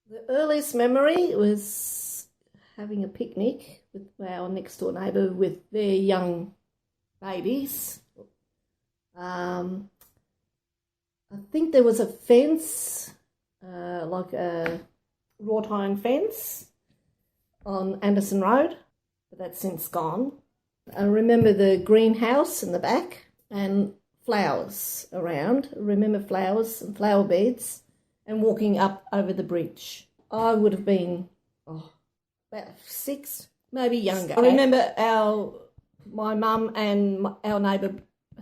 The earliest memory was having a picnic with our next door neighbour with their young babies. I think there was a fence, like a wrought iron fence on Anderson Road, but that's since gone. I remember the greenhouse in the back and flowers around. I remember flowers and flower beds and walking up over the bridge. I would have been about 6, maybe younger. I remember my mum and our neighbour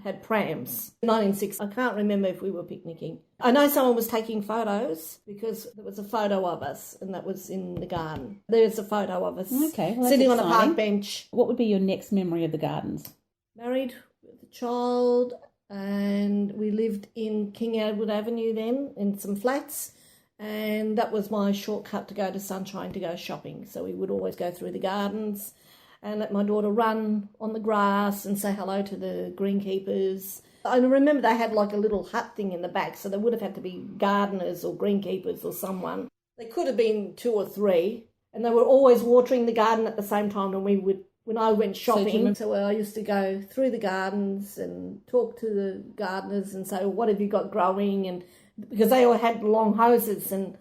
had prams. 1960. I can't remember if we were picnicking. I know someone was taking photos because there was a photo of us and that was in the garden. There's a photo of us sitting on a park bench. What would be your next memory of the gardens? Married with a child, and we lived in King Edward Avenue then in some flats, and that was my shortcut to go to Sunshine to go shopping. So we would always go through the gardens and let my daughter run on the grass and say hello to the greenkeepers. I remember they had like a little hut thing in the back, so there would have had to be gardeners or greenkeepers or someone. There could have been 2 or 3, and they were always watering the garden at the same time when I went shopping. So I used to go through the gardens and talk to the gardeners and say, well, what have you got growing? And because they all had long hoses and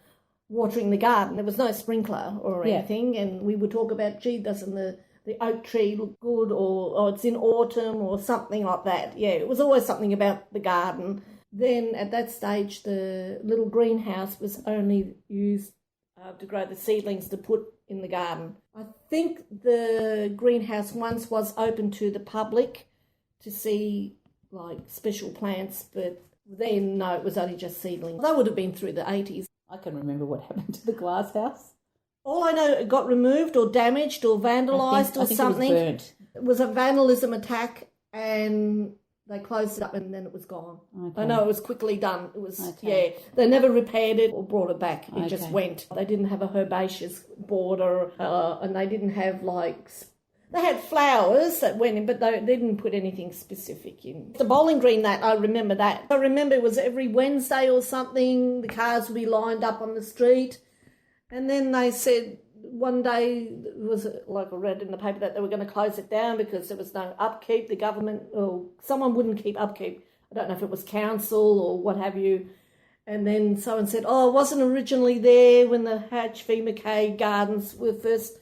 watering the garden. There was no sprinkler or anything, and we would talk about, gee, doesn't the oak tree look good, or it's in autumn or something like that. Yeah, it was always something about the garden. Then at that stage, the little greenhouse was only used to grow the seedlings to put in the garden. I think the greenhouse once was open to the public to see like special plants, but then no, it was only just seedlings. That would have been through the 80s. I can remember what happened to the glass house. All I know, it got removed or damaged or vandalised or something. It was burnt. It was a vandalism attack and they closed it up and then it was gone. Okay. I know it was quickly done. It was, they never repaired it or brought it back. It just went. They didn't have a herbaceous border and they didn't have they had flowers that went in, but they didn't put anything specific in. The bowling green, I remember that. I remember it was every Wednesday or something, the cars would be lined up on the street. And then they said one day, it was like I read in the paper, that they were going to close it down because there was no upkeep. The government, or someone wouldn't keep upkeep. I don't know if it was council or what have you. And then someone said, it wasn't originally there when the Hatch v McKay gardens were first.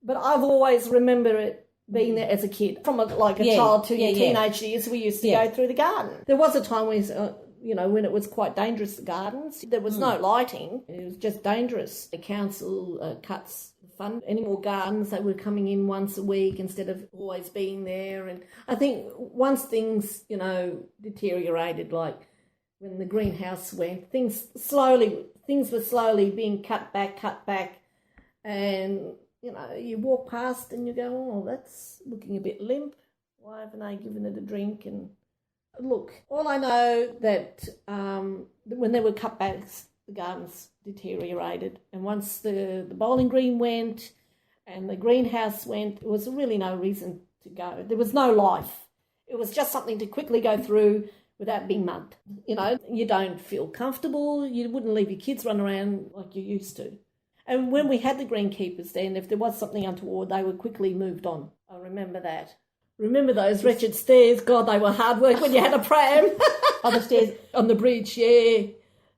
But I've always remember it being there as a kid. From a child to your teenage years, we used to go through the garden. There was a time when it was quite dangerous, the gardens. There was no lighting. It was just dangerous. The council cuts fund any more gardens. They were coming in once a week instead of always being there. And I think once things, deteriorated, like when the greenhouse went, things were slowly being cut back. And, you walk past and you go, that's looking a bit limp. Why haven't they given it a drink? And look, all I know that when there were cutbacks, the gardens deteriorated. And once the bowling green went and the greenhouse went, there was really no reason to go. There was no life. It was just something to quickly go through without being mugged. You don't feel comfortable. You wouldn't leave your kids run around like you used to. And when we had the greenkeepers then, if there was something untoward, they were quickly moved on. I remember that. Remember those wretched stairs? God, they were hard work when you had a pram. On the stairs? On the bridge, yeah.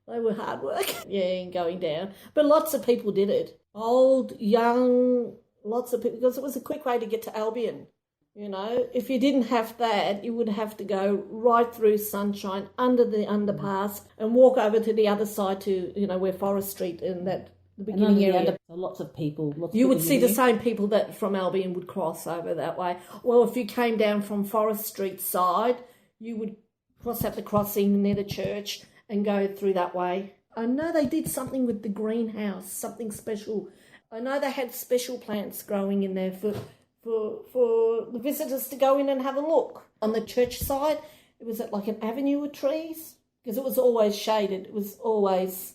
They were hard work. Yeah, going down. But lots of people did it. Old, young, lots of people, because it was a quick way to get to Albion. If you didn't have that, you would have to go right through Sunshine, under the underpass, and walk over to the other side to, where Forest Street and that, the beginning area. Lots of people. You would see the same people that from Albion would cross over that way. Well, if you came down from Forest Street side, you would cross at the crossing near the church and go through that way. I know they did something with the greenhouse, something special. I know they had special plants growing in there for the visitors to go in and have a look. On the church side, it was like an avenue of trees because it was always shaded. It was always...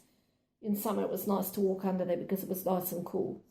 In summer, it was nice to walk under there because it was nice and cool.